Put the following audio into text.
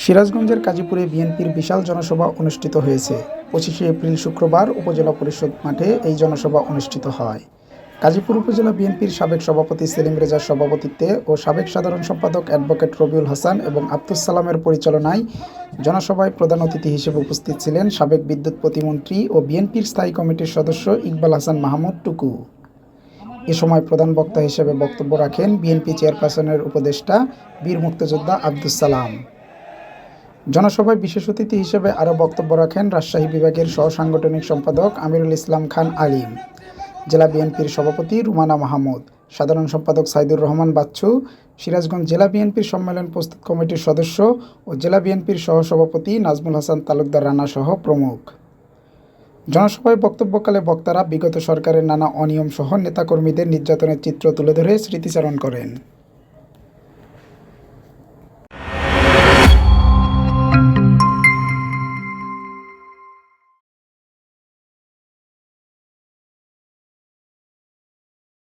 সিরাজগঞ্জের কাজীপুরে বিএনপির বিশাল জনসভা অনুষ্ঠিত হয়েছে। 25শে এপ্রিল শুক্রবার উপজেলা পরিষদ মাঠে এই জনসভা অনুষ্ঠিত হয়। গাজীপুর উপজেলা বিএনপির সাবেক সভাপতি সেলিম রেজার সভাপতিত্বে ও সাবেক সাধারণ সম্পাদক অ্যাডভোকেট রবিউল হাসান এবং আব্দুস সালামের পরিচালনায় জনসভায় প্রধান অতিথি হিসেবে উপস্থিত ছিলেন সাবেক বিদ্যুৎ প্রতিমন্ত্রী ও বিএনপির স্থায়ী কমিটির সদস্য ইকবাল হাসান মাহমুদ টুকু। এ সময় প্রধান বক্তা হিসেবে বক্তব্য রাখেন বিএনপি চেয়ারপারসনের উপদেষ্টা বীর মুক্তিযোদ্ধা আব্দুস সালাম। জনসভায় বিশেষ অতিথি হিসেবে আরও বক্তব্য রাখেন রাজশাহী বিভাগের সহসাংগঠনিক সম্পাদক আমিরুল ইসলাম খান আলিম, জেলা বিএনপির সভাপতি রুমানা মাহমুদ, সাধারণ সম্পাদক সাইদুর রহমান বাচ্চু, সিরাজগঞ্জ জেলা বিএনপির সম্মেলন প্রস্তুত কমিটির সদস্য ও জেলা বিএনপির সহসভাপতি নাজমুল হাসান তালুকদার রানা সহ প্রমুখ। জনসভায় বক্তব্যকালে বক্তারা বিগত সরকারের নানা অনিয়ম সহ নেতাকর্মীদের নির্যাতনের চিত্র তুলে ধরে স্মৃতিচারণ করেন।